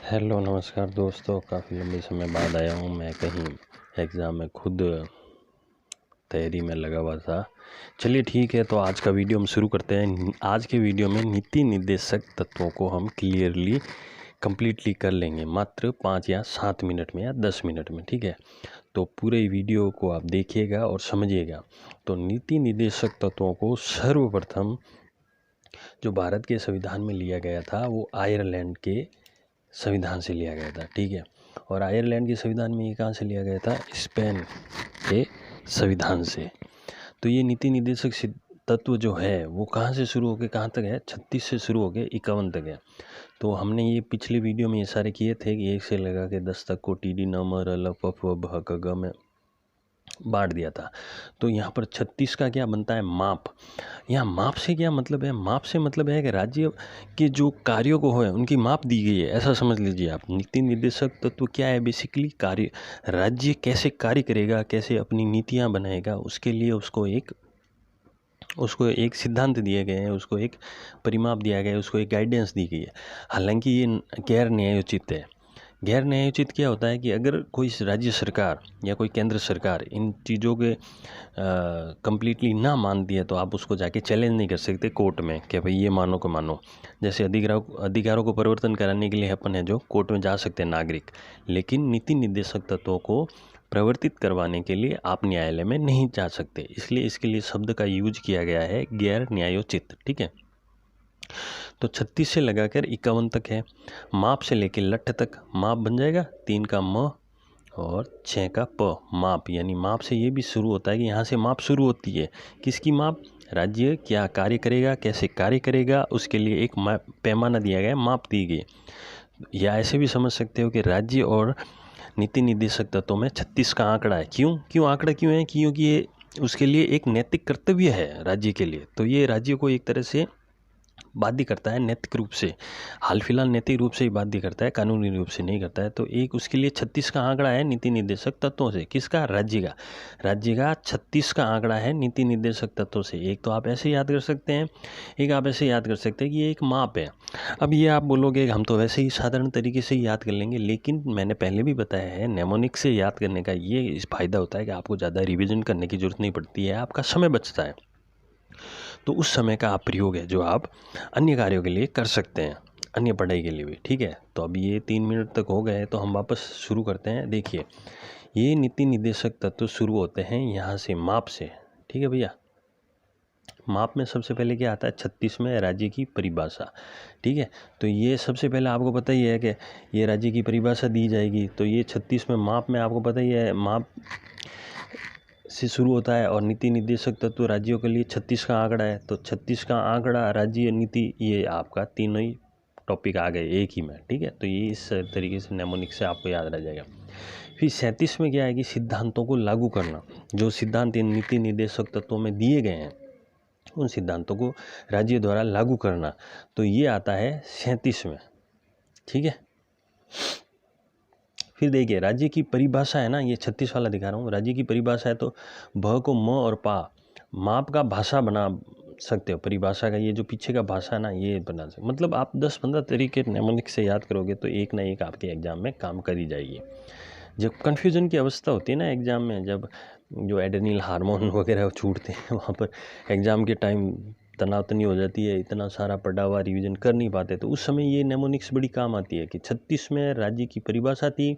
Hello नमस्कार दोस्तों, काफ़ी लंबे समय बाद आया हूँ। मैं कहीं एग्ज़ाम में खुद तैयारी में लगा हुआ था। चलिए ठीक है, तो आज का वीडियो हम शुरू करते हैं। आज के वीडियो में नीति निर्देशक तत्वों को हम क्लियरली कंप्लीटली कर लेंगे, मात्र 5 या 7 मिनट में या 10 मिनट में। ठीक है, तो पूरे वीडियो को आप देखिएगा और समझिएगा। तो नीति निर्देशक तत्वों को सर्वप्रथम जो भारत के संविधान में लिया गया था वो आयरलैंड के संविधान से लिया गया था। ठीक है, और आयरलैंड के संविधान में ये कहाँ से लिया गया था? स्पेन के संविधान से। तो ये नीति निर्देशक तत्व जो है वो कहाँ से शुरू होकर कहाँ तक है? 36 से शुरू होकर 51 तक है। तो हमने ये पिछले वीडियो में ये सारे किए थे कि 1 से लगा के 10 तक को टीडी नमर ल प फ भ क ग में बांट दिया था। तो यहाँ पर 36 का क्या बनता है? माप। यहाँ माप से क्या मतलब है? माप से मतलब है कि राज्य के जो कार्यों को है उनकी माप दी गई है, ऐसा समझ लीजिए आप। नीति निर्देशक तत्व क्या है? बेसिकली कार्य, राज्य कैसे कार्य करेगा, कैसे अपनी नीतियाँ बनाएगा, उसके लिए उसको एक सिद्धांत दिए गए हैं, उसको एक परिमाप दिया गया है, उसको एक गाइडेंस दी गई है। हालांकि ये गैर न्यायोचित है। गैर न्यायोचित क्या होता है कि अगर कोई राज्य सरकार या कोई केंद्र सरकार इन चीज़ों के कम्प्लीटली ना मानती है तो आप उसको जाके चैलेंज नहीं कर सकते कोर्ट में कि भाई ये मानो को मानो। जैसे अधिकारों को परिवर्तन कराने के लिए अपन है जो कोर्ट में जा सकते हैं नागरिक, लेकिन नीति निर्देशक तत्वों को प्रवर्तित करवाने के लिए आप न्यायालय में नहीं जा सकते। इसलिए इसके लिए शब्द का यूज किया गया है गैर न्यायोचित। ठीक है, तो 36 से लगाकर 51 तक है। माप से लेकर लठ तक माप बन जाएगा। 3 का म और 6 का प, माप। यानी माप से ये भी शुरू होता है कि यहाँ से माप शुरू होती है। किसकी माप? राज्य क्या कार्य करेगा, कैसे कार्य करेगा, उसके लिए एक पैमाना दिया गया है, माप दी गई। या ऐसे भी समझ सकते हो कि राज्य और नीति निर्देशक तत्वों में 36 का आंकड़ा है। क्यों आंकड़ा क्यों है? क्योंकि ये उसके लिए एक नैतिक कर्तव्य है राज्य के लिए। तो ये राज्य को एक तरह से बाध्य करता है नैतिक रूप से। हाल फिलहाल नैतिक रूप से ही बाध्य करता है, कानूनी रूप से नहीं करता है। तो एक उसके लिए 36 का आंकड़ा है नीति निर्देशक तत्वों से। किसका? राज्य का 36 का आंकड़ा है नीति निर्देशक तत्वों से। एक तो आप ऐसे याद कर सकते हैं, एक आप ऐसे याद कर सकते हैं कि ये एक माप है। अब ये आप बोलोगे हम तो वैसे ही साधारण तरीके से ही याद कर लेंगे, लेकिन मैंने पहले भी बताया है नेमोनिक से याद करने का ये फ़ायदा होता है कि आपको ज़्यादा रिविजन करने की ज़रूरत नहीं पड़ती है, आपका समय बचता है। तो उस समय का आप प्रयोग है जो आप अन्य कार्यों के लिए कर सकते हैं, अन्य पढ़ाई के लिए भी। ठीक है, तो अब ये 3 मिनट तक हो गए तो हम वापस शुरू करते हैं। देखिए, ये नीति निर्देशक तत्व शुरू होते हैं यहाँ से, माप से। ठीक है भैया, माप में सबसे पहले क्या आता है? 36 में राज्य की परिभाषा। ठीक है, तो ये सबसे पहले आपको पता ही है कि ये राज्य की परिभाषा दी जाएगी। तो ये 36 में माप में आपको पता ही है, माप से शुरू होता है और नीति निर्देशक तत्व राज्यों के लिए 36 का आंकड़ा है। तो 36 का आंकड़ा, राज्य, नीति, ये आपका तीनों ही टॉपिक आ गए एक ही में। ठीक है, तो ये इस तरीके से नेमोनिक से आपको याद रह जाएगा। फिर 37 में क्या है कि सिद्धांतों को लागू करना। जो सिद्धांत इन नीति निर्देशक तत्वों में दिए गए हैं उन सिद्धांतों को राज्य द्वारा लागू करना। तो ये आता है 37 में। ठीक है, फिर देखिए राज्य की परिभाषा है ना, ये 36 वाला दिखा रहा हूँ। राज्य की परिभाषा है तो भ को म और पा, माप का भाषा बना सकते हो। परिभाषा का ये जो पीछे का भाषा है ना, ये बना सकते। मतलब आप 10-15 तरीके नेमोनिक से याद करोगे तो एक ना एक आपके एग्जाम में काम कर ही जाएगी। जब कन्फ्यूजन की अवस्था होती है ना एग्ज़ाम में, जब जो एड्रेनल हार्मोन वगैरह छूटते हैं वहाँ पर एग्ज़ाम के टाइम तनातनी हो जाती है, इतना सारा पढ़ा हुआ रिवीजन कर नहीं पाते, तो उस समय ये नेमोनिक्स बड़ी काम आती है कि 36 में राज्य की परिभाषा थी,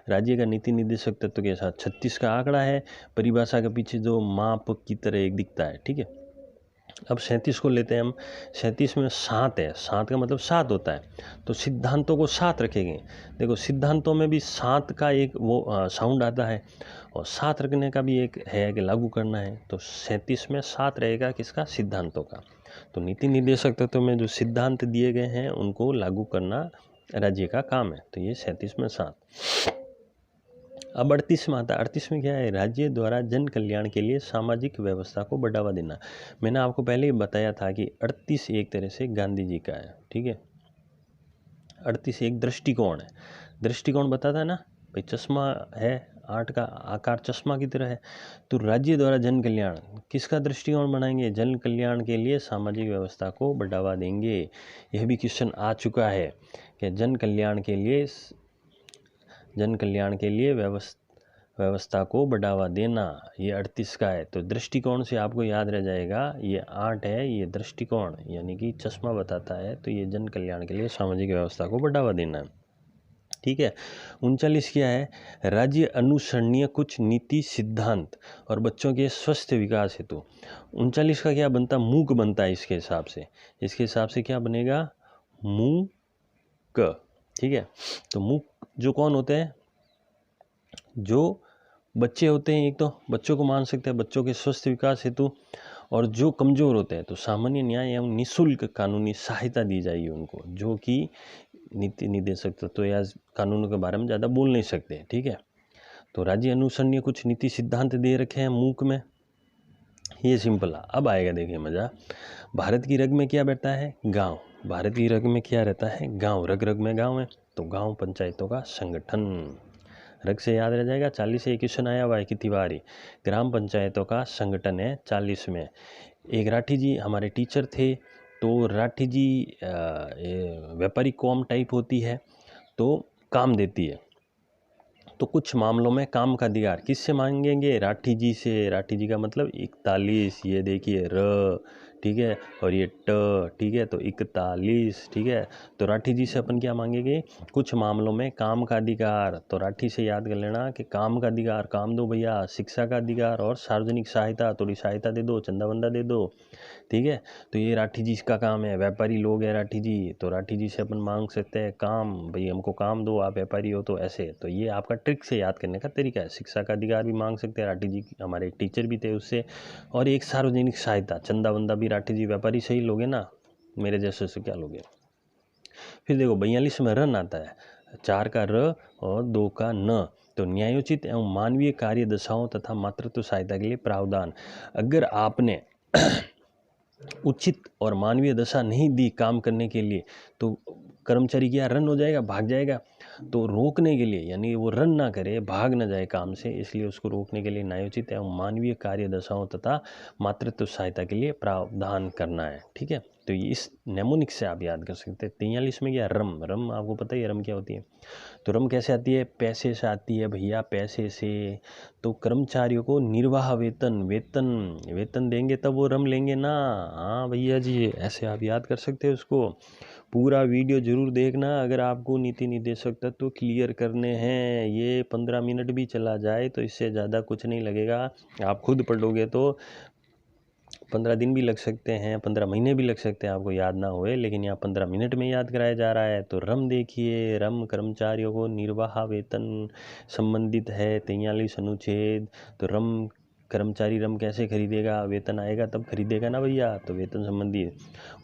राज्य का नीति निर्देशक तत्व के साथ 36 का आंकड़ा है, परिभाषा के पीछे जो माप की तरह एक दिखता है। ठीक है, अब 37 को लेते हैं हम। 37 में 7 है। 7 का मतलब 7 होता है, तो सिद्धांतों को 7 रखेंगे। देखो सिद्धांतों में भी 7 का एक वो साउंड आता है, और 7 रखने का भी एक है कि लागू करना है। तो 37 में 7 रहेगा किसका? सिद्धांतों का। तो नीति निर्देशक तत्व में जो सिद्धांत दिए गए हैं उनको लागू करना राज्य का काम है। तो ये 37 में 7। अब 38 में आता है। 38 में क्या है? राज्य द्वारा जन कल्याण के लिए सामाजिक व्यवस्था को बढ़ावा देना। मैंने आपको पहले ही बताया था कि 38 एक तरह से गांधी जी का है। ठीक है, 38 एक दृष्टिकोण है। दृष्टिकोण बताता है ना भाई, चश्मा है 8 का आकार चश्मा की तरह है। तो राज्य द्वारा जन कल्याण किसका दृष्टिकोण बनाएंगे? जन कल्याण के लिए सामाजिक व्यवस्था को बढ़ावा देंगे। यह भी क्वेश्चन आ चुका है कि जन कल्याण के लिए व्यवस्था को बढ़ावा देना, ये 38 का है। तो दृष्टिकोण से आपको याद रह जाएगा, ये 8 है, ये दृष्टिकोण यानी कि चश्मा बताता है, तो ये जन कल्याण के लिए सामाजिक व्यवस्था को बढ़ावा देना है। ठीक है। 39 क्या है? राज्य अनुसरणीय कुछ नीति सिद्धांत और बच्चों के स्वस्थ विकास हेतु। 39 का क्या बनता? मूक बनता है इसके हिसाब से क्या बनेगा? मूक। ठीक है। तो मूक जो कौन होते हैं? जो बच्चे होते हैं, एक तो बच्चों को मान सकते हैं, बच्चों के स्वस्थ विकास हेतु, और जो कमज़ोर होते हैं तो सामान्य न्याय एवं निःशुल्क कानूनी सहायता दी जाएगी उनको, जो कि नीति निदेशक तत्व या कानूनों के बारे में ज़्यादा बोल नहीं सकते। ठीक है। तो राज्य अनुसरणीय कुछ नीति सिद्धांत दे रखे हैं मूक में, ये सिंपल है। अब आएगा देखिए मज़ा। भारत की रग में क्या बैठता है? गाँव। भारत की रग में क्या रहता है? गाँव। रग रग में गाँव है, तो गाँव पंचायतों का संगठन। रग से याद रह जाएगा। 40 से एक क्वेश्चन आया हुआ है कि तिवारी ग्राम पंचायतों का संगठन है 40 में। एक राठी जी हमारे टीचर थे, तो राठी जी व्यापारी कॉम टाइप होती है, तो काम देती है। तो कुछ मामलों में काम का अधिकार किससे मांगेंगे? राठी जी से। राठी जी का मतलब 41, ये देखिए र, ठीक है, और ये ट, ठीक है, तो 41, ठीक है। तो राठी जी से अपन क्या मांगेंगे? कुछ मामलों में काम का अधिकार। तो राठी से याद कर लेना कि काम का अधिकार, काम दो भैया, शिक्षा का अधिकार और सार्वजनिक सहायता, थोड़ी सहायता दे दो, चंदा वंदा दे दो। ठीक है। तो ये राठी जी का काम है, व्यापारी लोग हैं राठी जी, तो राठी जी से अपन मांग सकते हैं काम, भाई हमको काम दो, आप व्यापारी हो तो ऐसे। तो ये आपका ट्रिक से याद करने का तरीका है। शिक्षा का अधिकार भी मांग सकते हैं, राठी जी हमारे टीचर भी थे उससे, और एक सार्वजनिक सहायता, चंदा वंदा भी राठी जी व्यापारी से ही लोगे ना, मेरे जैसे से क्या लोगे। फिर देखो 42 में रन आता है, 4 का र और 2 का न। तो न्यायोचित एवं मानवीय कार्य दशाओं तथा मातृत्व सहायता के लिए प्रावधान। अगर आपने उचित और मानवीय दशा नहीं दी काम करने के लिए, तो कर्मचारी क्या रन हो जाएगा, भाग जाएगा। तो रोकने के लिए, यानी वो रन ना करे, भाग ना जाए काम से, इसलिए उसको रोकने के लिए न्यायोचित एवं मानवीय कार्य दशाओं तथा मातृत्व सहायता के लिए प्रावधान करना है। ठीक है। तो ये इस नेमोनिक से आप याद कर सकते हैं। 43 में क्या? रम। रम आपको पता ही है रम क्या होती है। तो रम कैसे आती है? पैसे से आती है भैया, पैसे से। तो कर्मचारियों को निर्वाह वेतन देंगे तब वो रम लेंगे ना। हाँ भैया जी, ऐसे आप याद कर सकते हैं उसको। पूरा वीडियो जरूर देखना अगर आपको नीति निदेशक तत्व तो क्लियर करने हैं। ये 15 मिनट भी चला जाए तो इससे ज़्यादा कुछ नहीं लगेगा। आप खुद पढ़ोगे तो 15 दिन भी लग सकते हैं, 15 महीने भी लग सकते हैं, आपको याद ना होए, लेकिन यहाँ 15 मिनट में याद कराया जा रहा है। तो रम देखिए, रम कर्मचारियों को निर्वाह वेतन संबंधित है, 43 अनुच्छेद। तो रम कर्मचारी रम कैसे खरीदेगा? वेतन आएगा तब खरीदेगा ना भैया, तो वेतन संबंधी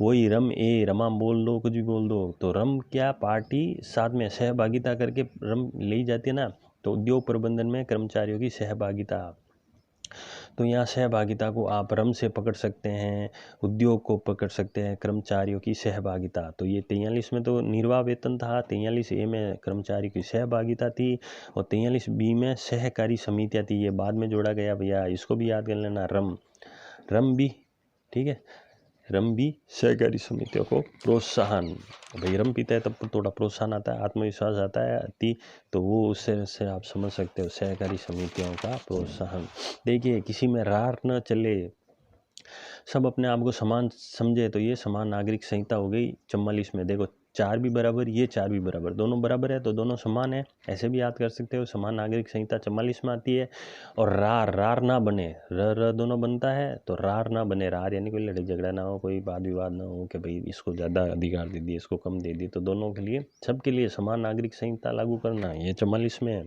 वही रम ए, रमा बोल दो, कुछ भी बोल दो। तो रम क्या? पार्टी साथ में सहभागिता करके रम ले जाती है ना। तो उद्योग प्रबंधन में कर्मचारियों की सहभागिता, तो यहाँ सहभागिता को आप रम से पकड़ सकते हैं, उद्योग को पकड़ सकते हैं, कर्मचारियों की सहभागिता। तो ये 43 में तो निर्वाह वेतन था, 43 ए में कर्मचारी की सहभागिता थी, और 43 बी में सहकारी समितियाँ थी। ये बाद में जोड़ा गया भैया, इसको भी याद कर लेना। रम भी, ठीक है, रम भी सहकारी समितियों को प्रोत्साहन। भाई रम पीता है तब तो थोड़ा प्रोत्साहन आता है, आत्मविश्वास आता है अति, तो वो उससे आप समझ सकते हो सहकारी समितियों का प्रोत्साहन। देखिए किसी में रार न चले, सब अपने आप को समान समझे, तो ये समान नागरिक संहिता हो गई 44 में। देखो 4 भी बराबर, ये 4 भी बराबर, दोनों बराबर है तो दोनों समान है, ऐसे भी याद कर सकते हो। समान नागरिक संहिता 44 में आती है। और रार ना बने, र दोनों बनता है, तो रार ना बने, रार यानी कोई लड़ाई झगड़ा ना हो, कोई वाद विवाद ना हो कि भाई इसको ज़्यादा अधिकार दे दिए, इसको कम दे दिए। तो दोनों के लिए, सबके लिए समान नागरिक संहिता लागू करना, ये 44 में है।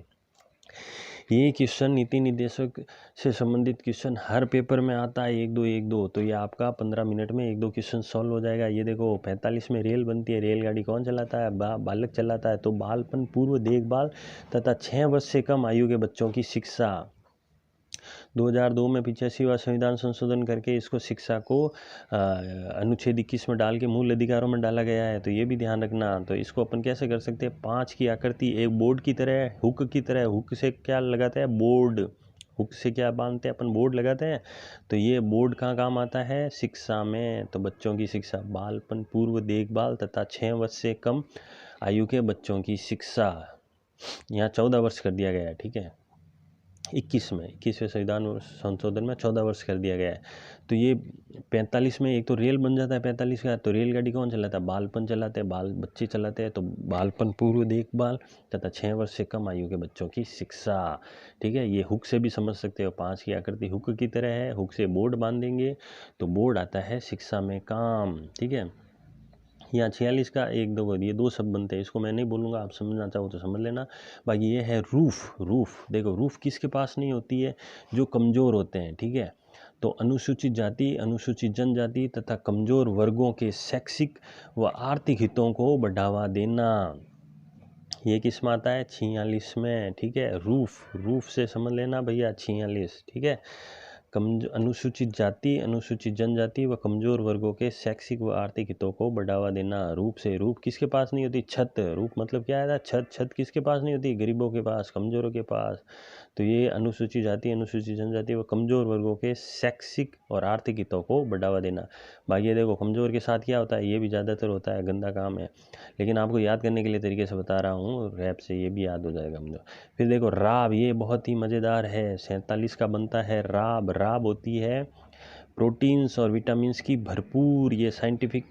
ये क्वेश्चन नीति निदेशक से संबंधित क्वेश्चन हर पेपर में आता है, 1-2 तो ये आपका 15 मिनट में 1-2 क्वेश्चन सॉल्व हो जाएगा। ये देखो 45 में रेल बनती है, रेलगाड़ी कौन चलाता है? बालक चलाता है। तो बालपन पूर्व देखभाल तथा 6 वर्ष से कम आयु के बच्चों की शिक्षा। 2002 में 85वां संविधान संशोधन करके इसको शिक्षा को अनुच्छेद 21 में डाल के मूल अधिकारों में डाला गया है, तो ये भी ध्यान रखना। तो इसको अपन कैसे कर सकते हैं, 5 की आकृति एक बोर्ड की तरह, हुक की तरह, हुक से क्या लगाते हैं, बोर्ड, हुक से क्या बांधते हैं अपन, बोर्ड लगाते हैं। तो ये बोर्ड कहाँ काम आता है, शिक्षा में। तो बच्चों की शिक्षा, बालपन पूर्व देखभाल तथा 6 वर्ष से कम आयु के बच्चों की शिक्षा, यहाँ 14 वर्ष कर दिया गया है, ठीक है। 21वें संविधान संशोधन में 14 वर्ष कर दिया गया है। तो ये 45 में एक तो रेल बन जाता है 45 का, तो रेलगाड़ी कौन चलाता है, बालपन चलाते हैं, बच्चे चलाते हैं। तो बालपन पूर्व देखभाल तथा 6 वर्ष से कम आयु के बच्चों की शिक्षा, ठीक है। ये हुक से भी समझ सकते हो, 5 की आकृति हुक की तरह है, हुक से बोर्ड बांधेंगे तो बोर्ड आता है शिक्षा में काम, ठीक है। यहाँ 46 का 1 2 ये 2 शब्द बनते हैं, इसको मैं नहीं बोलूँगा, आप समझना चाहो तो समझ लेना। बाकी ये है रूफ, रूफ देखो, रूफ किसके पास नहीं होती है, जो कमज़ोर होते हैं, ठीक है। तो अनुसूचित जाति, अनुसूचित जनजाति तथा कमज़ोर वर्गों के शैक्षिक व आर्थिक हितों को बढ़ावा देना, ये किस में आता है, 46 में, ठीक है। रूफ, रूफ से समझ लेना भैया 46, ठीक है। अनुसूचित जाति, अनुसूचित जनजाति व कमजोर वर्गों के शैक्षिक व आर्थिक हितों को बढ़ावा देना। रूप से, रूप किसके पास नहीं होती, छत, रूप मतलब क्या है, छत, छत किसके पास नहीं होती, गरीबों के पास, कमजोरों के पास। तो ये अनुसूचित जाति, अनुसूचित जनजाति व कमजोर वर्गों के शैक्षिक और आर्थिक हितों को बढ़ावा देना। बाकी ये देखो कमजोर के साथ क्या होता है, ये भी ज़्यादातर होता है, गंदा काम है, लेकिन आपको याद करने के लिए तरीके से बता रहा हूँ, रैप से ये भी याद हो जाएगा मुझे। फिर देखो राब, ये बहुत ही मज़ेदार है, 47 का बनता है राब। राब होती है प्रोटीन्स और विटामिन्स की भरपूर, ये साइंटिफिक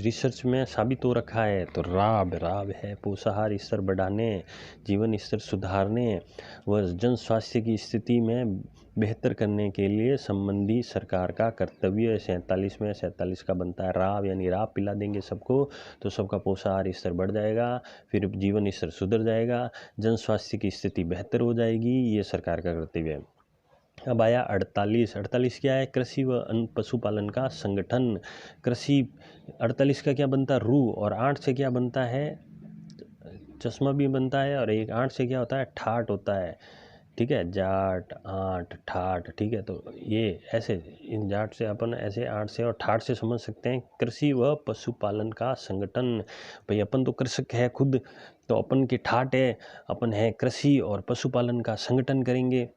रिसर्च में साबित हो रखा है। तो राब, राब है पोषाहार स्तर बढ़ाने, जीवन स्तर सुधारने व जन स्वास्थ्य की स्थिति में बेहतर करने के लिए संबंधी सरकार का कर्तव्य है। 47 में 47 का बनता है राब, यानी राब पिला देंगे सबको तो सबका पोषाहार स्तर बढ़ जाएगा, फिर जीवन स्तर सुधर जाएगा, जन स्वास्थ्य की स्थिति बेहतर हो जाएगी, ये सरकार का कर्तव्य है। अब आया 48, 48 क्या है, कृषि व पशुपालन का संगठन। कृषि 48 का क्या बनता है, रू, और 8 से क्या बनता है, चश्मा भी बनता है, और एक 8 से क्या होता है, ठाट होता है, ठीक है। जाट, आठ, ठाट, ठीक है। तो ये ऐसे, इन जाट से अपन ऐसे 8 से और ठाट से समझ सकते हैं कृषि व पशुपालन का संगठन। भाई अपन तो कृषक है खुद, तो अपन की ठाट है, अपन है कृषि और पशुपालन का संगठन करेंगे।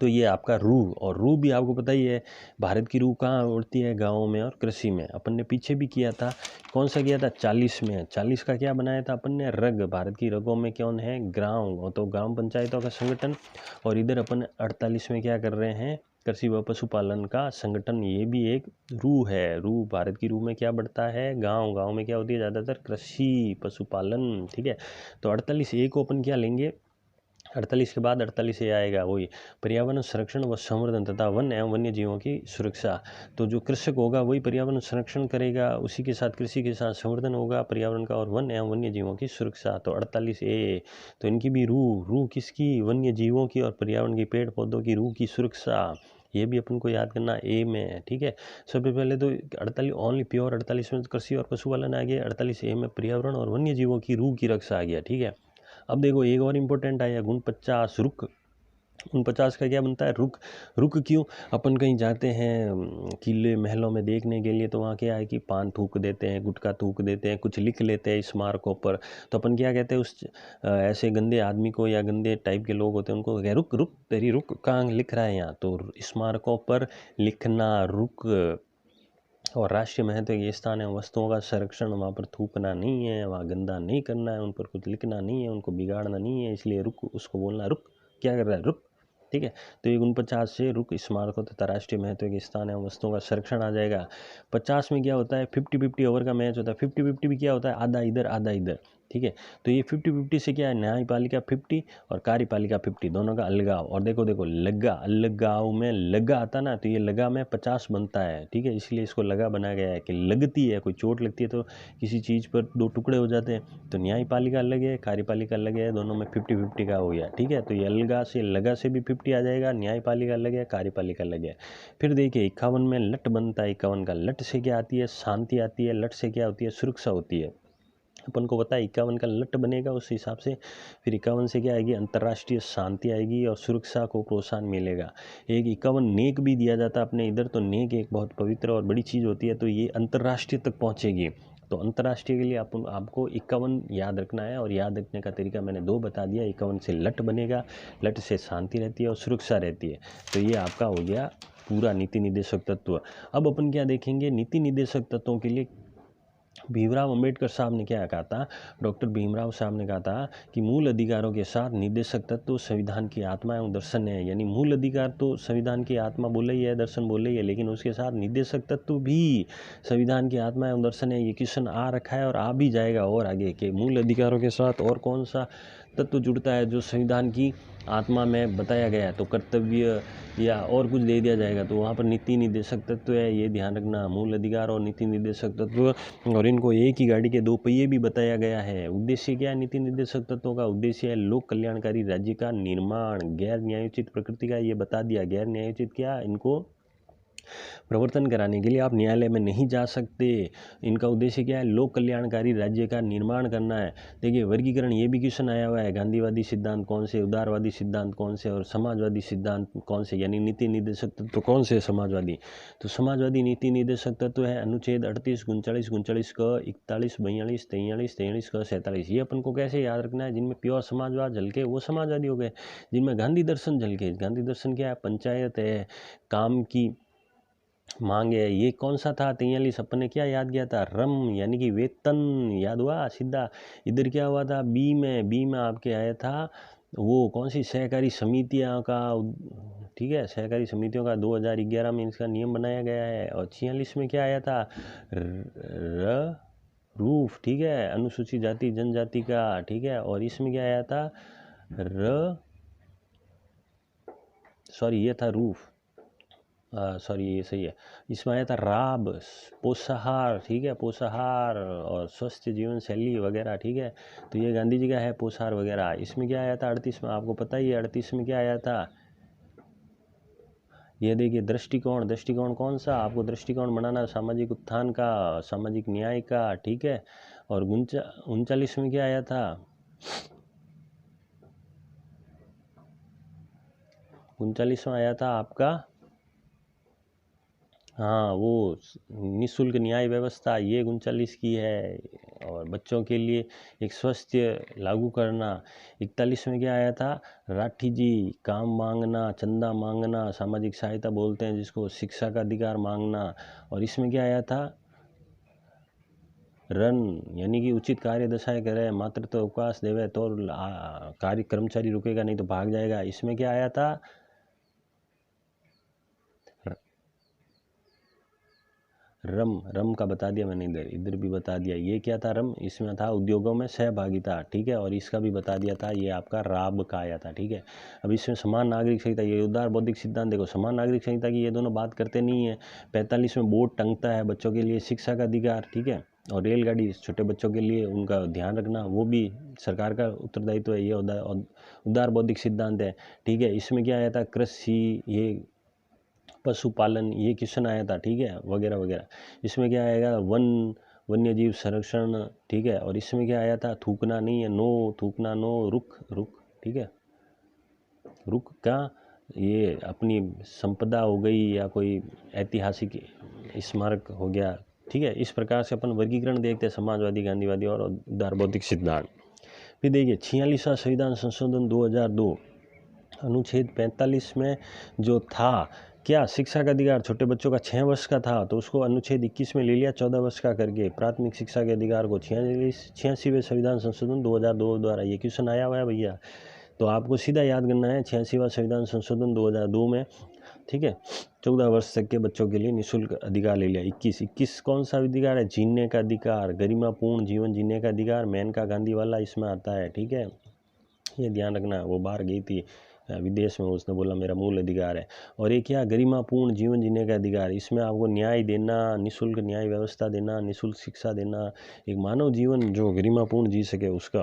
तो ये आपका रू, और रू भी आपको पता ही है, भारत की रू कहाँ उड़ती है, गाँव में और कृषि में। अपन ने पीछे भी किया था, कौन सा किया था, 40 में। 40 का क्या बनाया था अपन ने, रग, भारत की रगों में कौन है, ग्राम, तो ग्राम पंचायतों का संगठन। और इधर अपन 48 में क्या कर रहे हैं, कृषि व पशुपालन का संगठन, ये भी एक रू है। रू, भारत की रू में क्या बढ़ता है, गाँव, गाँव में क्या होती है ज़्यादातर, कृषि पशुपालन, ठीक है। तो 48 ए को अपन क्या लेंगे, 48 के बाद 48 ये आएगा, वही पर्यावरण संरक्षण व संवर्धन तथा वन एवं वन्य जीवों की सुरक्षा। तो जो कृषक होगा वही पर्यावरण संरक्षण करेगा, उसी के साथ कृषि के साथ संवर्धन होगा पर्यावरण का, और वन एवं वन्य जीवों की सुरक्षा। तो 48 ए, तो इनकी भी रू किसकी, वन्य जीवों की और पर्यावरण की, पेड़ पौधों की रू की सुरक्षा, ये भी अपन को याद करना ए में है, ठीक है। सबसे पहले तो 48 ओनली प्योर, 48 में कृषि और पशुपालन आ गया, 48 ए में पर्यावरण और वन्य जीवों की रू की रक्षा आ गया, ठीक है। अब देखो एक और इम्पोर्टेंट आया, गुण 50, रुक। 49 का क्या बनता है, रुक। रुक क्यों, अपन कहीं जाते हैं किले महलों में देखने के लिए, तो वहाँ क्या है कि पान थूक देते हैं, गुटखा थूक देते हैं, कुछ लिख लेते हैं स्मारकों पर। तो अपन क्या कहते हैं उस ऐसे गंदे आदमी को, या गंदे टाइप के लोग होते हैं उनको, क्या रुक, रुक तेरी रुक, कहाँ लिख रहा है यहाँ, तो स्मारकों पर लिखना रुक। और राष्ट्रीय महत्व के स्थान है, वस्तुओं का संरक्षण, वहाँ पर थूकना नहीं है, वहाँ गंदा नहीं करना है, उन पर कुछ लिखना नहीं है, उनको बिगाड़ना नहीं है, इसलिए रुक, उसको बोलना रुक, क्या कर रहा है, रुक, ठीक है। तो ये 49 से रुक स्मारकों तथा राष्ट्रीय महत्व के स्थान है वस्तुओं का संरक्षण आ जाएगा। 50 में क्या होता है, 50-50 ओवर का मैच होता है। 50-50 भी क्या होता है, आधा इधर आधा इधर, ठीक है। तो ये 50-50 से क्या है, न्यायपालिका 50 और कार्यपालिका 50, दोनों का अलगाव। और देखो देखो लगा, अलगाव में लगा आता ना, तो ये लगा में 50 बनता है, ठीक है, इसलिए इसको लगा बनाया गया है कि लगती है, कोई चोट लगती है तो किसी चीज़ पर 2 टुकड़े हो जाते हैं, तो न्यायपालिका अलग है, कार्यपालिका अलग है, दोनों में 50-50 का हो गया, ठीक है। तो ये अलगा से लगा से भी 50 आ जाएगा, न्यायपालिका अलग है, कार्यपालिका अलग है। फिर देखिए 51 में लट बनता है, 51 का लट से क्या आती है, शांति आती है, लट से क्या होती है, सुरक्षा होती है। अपन को पता है 51 का लट बनेगा, उस हिसाब से फिर 51 से क्या आएगी, अंतर्राष्ट्रीय शांति आएगी और सुरक्षा को प्रोत्साहन मिलेगा। एक 51 नेक भी दिया जाता है अपने इधर, तो नेक एक बहुत पवित्र और बड़ी चीज़ होती है, तो ये अंतर्राष्ट्रीय तक पहुँचेगी। तो अंतर्राष्ट्रीय के लिए आपको 51 याद रखना है, और याद रखने का तरीका मैंने 2 बता दिया। 51 से लट बनेगा, लट से शांति रहती है और सुरक्षा रहती है। तो ये आपका हो गया पूरा नीति निर्देशक तत्व। अब अपन क्या देखेंगे, नीति निर्देशक तत्वों के लिए भीमराव अंबेडकर साहब ने क्या कहा था, डॉक्टर भीमराव साहब ने कहा था कि मूल अधिकारों के साथ निर्देशक तत्व संविधान की आत्मा एवं दर्शन है। यानी मूल अधिकार तो संविधान की आत्मा बोले ही है, दर्शन बोले ही है, लेकिन उसके साथ निर्देशक तत्व भी संविधान की आत्मा एवं दर्शन है। ये क्वेश्चन आ रखा है और आ भी जाएगा और आगे के मूल अधिकारों के साथ और कौन सा तत्व जुड़ता है जो संविधान की आत्मा में बताया गया है, तो कर्तव्य या और कुछ दे दिया जाएगा, तो वहाँ पर नीति निर्देशक तत्व है, ये ध्यान रखना। मूल अधिकार और नीति निर्देशक तत्व, और इनको एक ही गाड़ी के 2 पहिए भी बताया गया है। उद्देश्य क्या है नीति निर्देशक तत्वों का, उद्देश्य है लोक कल्याणकारी राज्य का निर्माण। गैर न्यायोचित प्रकृति का ये बता दिया। गैर न्यायोचित क्या, इनको प्रवर्तन कराने के लिए आप न्यायालय में नहीं जा सकते। इनका उद्देश्य क्या है, लोक कल्याणकारी राज्य का निर्माण करना है। देखिए वर्गीकरण ये भी क्वेश्चन आया हुआ है, गांधीवादी सिद्धांत कौन से, उदारवादी सिद्धांत कौन से, और समाजवादी सिद्धांत कौन से, यानी नीति निर्देशक तत्व कौन से समाजवादी। तो समाजवादी नीति निर्देशक तत्व है अनुच्छेद 38, 39, 39 क, 41, 42, 43, 43 क, 47। ये अपन को कैसे याद रखना है, जिनमें प्योर समाजवाद झलके वो समाजवादी हो गए, जिनमें गांधी दर्शन झलके। गांधी दर्शन क्या है, पंचायत है, काम की मांग है। ये कौन सा था, 43 अपन ने क्या याद किया था, रम यानी कि वेतन, याद हुआ सीधा। इधर क्या हुआ था, बी में आपके आया था वो कौन सी, सहकारी समितियां का, ठीक है, सहकारी समितियों का 2011 में इसका नियम बनाया गया है। और 46 में क्या आया था, रूफ, ठीक है, अनुसूचित जाति जनजाति का, ठीक है। और इसमें क्या आया था, ये था रूफ, सॉरी ये सही है। इसमें आया था राब, पोषाहार, ठीक है, पोषाहार और स्वस्थ जीवन शैली वगैरह, ठीक है। तो ये गांधी जी का है पोषाहार वगैरह। इसमें क्या आया था 38 में, आपको पता ही है 38 में क्या आया था, ये देखिए दृष्टिकोण कौन सा, आपको दृष्टिकोण बनाना सामाजिक उत्थान का, सामाजिक न्याय का, ठीक है। और 39 में क्या आया था, 39 में आया था आपका, हाँ वो निःशुल्क न्याय व्यवस्था, ये 39 की है। और बच्चों के लिए एक स्वस्थ लागू करना। 41 में क्या आया था, राठी जी, काम मांगना, चंदा मांगना, सामाजिक सहायता बोलते हैं जिसको, शिक्षा का अधिकार मांगना। और इसमें क्या आया था, रन यानी कि उचित कार्य दशाएं करे, मातृत्व अवकाश देवे तो कार्य कर्मचारी रुकेगा नहीं तो भाग जाएगा। इसमें क्या आया था, रम का बता दिया मैंने, इधर भी बता दिया। ये क्या था, रम, इसमें था उद्योगों में सहभागिता, ठीक है। और इसका भी बता दिया था, ये आपका राब का आया था, ठीक है। अब इसमें समान नागरिक संहिता, ये उदार बौद्धिक सिद्धांत, देखो समान नागरिक संहिता की ये दोनों बात करते नहीं है। 45 में बोर्ड टंगता है बच्चों के लिए शिक्षा का अधिकार, ठीक है। और रेलगाड़ी छोटे बच्चों के लिए उनका ध्यान रखना, वो भी सरकार का उत्तरदायित्व है, ये उदार बौद्धिक सिद्धांत है, ठीक है। इसमें क्या आया था, कृषि, ये पशुपालन, ये क्वेश्चन आया था, ठीक है, वगैरह वगैरह। इसमें क्या आएगा, वन्य जीव संरक्षण, ठीक है। और इसमें क्या आया था, थूकना नहीं है, नो थूकना, नो रुख, ठीक है, रुख का, ये अपनी संपदा हो गई या कोई ऐतिहासिक स्मारक हो गया, ठीक है। इस प्रकार से अपन वर्गीकरण देखते हैं, समाजवादी, गांधीवादी और उदार बौद्धिक सिद्धांत। फिर देखिए 46वां संविधान संशोधन 2002, अनुच्छेद 45 में जो था क्या, शिक्षा का अधिकार छोटे बच्चों का 6 वर्ष का था, तो उसको अनुच्छेद 21 में ले लिया 14 वर्ष का करके। प्राथमिक शिक्षा के अधिकार को 86वें संविधान संशोधन 2002 द्वारा, ये क्वेश्चन आया हुआ है भैया, तो आपको सीधा याद करना है 86वां संविधान संशोधन 2002 में, ठीक है। 14 वर्ष तक के बच्चों के लिए निःशुल्क अधिकार ले लिया। 21 कौन सा अधिकार है, जीने का अधिकार, गरिमापूर्ण जीवन जीने का अधिकार, मेनका गांधी वाला इसमें आता है, ठीक है। ये ध्यान रखना, वो बाहर गई थी विदेश में, उसने बोला मेरा मूल अधिकार है। और ये क्या, गरिमापूर्ण जीवन जीने का अधिकार, इसमें आपको न्याय देना, निःशुल्क न्याय व्यवस्था देना, निःशुल्क शिक्षा देना, एक मानव जीवन जो गरिमापूर्ण जी सके उसका।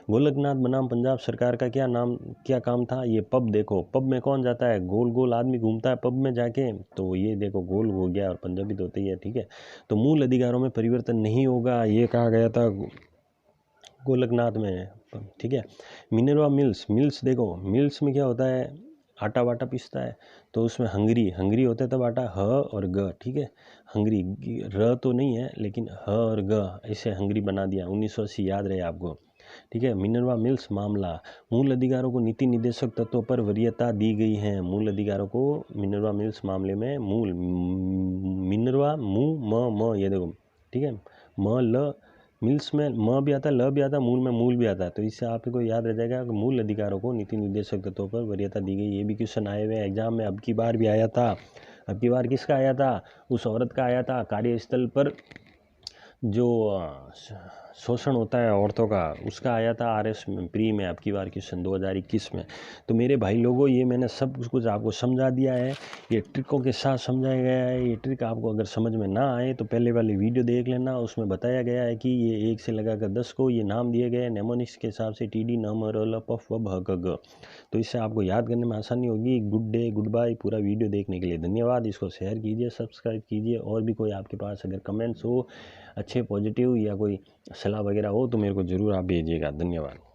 गोलकनाथ बनाम पंजाब सरकार का क्या काम था, ये पब देखो, पब में कौन जाता है, गोल गोल आदमी घूमता है पब में जाके, तो ये देखो गोल हो गया, और पंजाबी तो होता ही है, ठीक है। तो मूल अधिकारों में परिवर्तन नहीं होगा, ये कहा गया था गोलकनाथ में है, ठीक है। मिनरवा मिल्स देखो, मिल्स में क्या होता है, आटा वाटा पीसता है, तो उसमें हंगरी होता है तब आटा, ह और ग, ठीक है। हंगरी र तो नहीं है, लेकिन ह और ग ऐसे हंगरी बना दिया, 1980 याद रहे आपको, ठीक है। मिनरवा मिल्स मामला, मूल अधिकारों को नीति निर्देशक तत्वों पर वरीयता दी गई है। मूल अधिकारों को मिनरवा मिल्स मामले में मूल मिनरवा म ये देखो, ठीक है। म ल मिल्स में म भी आता है, ल भी आता है, मूल में मूल भी आता है, तो इससे आपको याद रह जाएगा कि मूल अधिकारों को नीति निर्देशक तत्वों पर वरीयता दी गई। ये भी क्वेश्चन आए हुए एग्जाम में, अब की बार भी आया था। अब की बार किसका आया था, उस औरत का आया था, कार्यस्थल पर जो शोषण होता है औरतों का, उसका आया था RS में प्री में, अब की बार क्वेश्चन 2021 में। तो मेरे भाई लोगों, ये मैंने सब कुछ आपको समझा दिया है, ये ट्रिकों के साथ समझाया गया है। ये ट्रिक आपको अगर समझ में ना आए तो पहले वाली वीडियो देख लेना, उसमें बताया गया है कि ये 1 से लगाकर 10 को ये नाम दिए गए नेमोनिक्स के हिसाब से, TD नमर ल पफ व भ क ग। तो इससे आपको याद करने में आसानी होगी। Good day, good bye. पूरा वीडियो देखने के लिए धन्यवाद। इसको शेयर कीजिए, सब्सक्राइब कीजिए। और भी कोई आपके पास अगर कमेंट्स हो अच्छे पॉजिटिव या कोई सलाह वगैरह हो तो मेरे को ज़रूर आप भेजिएगा। धन्यवाद।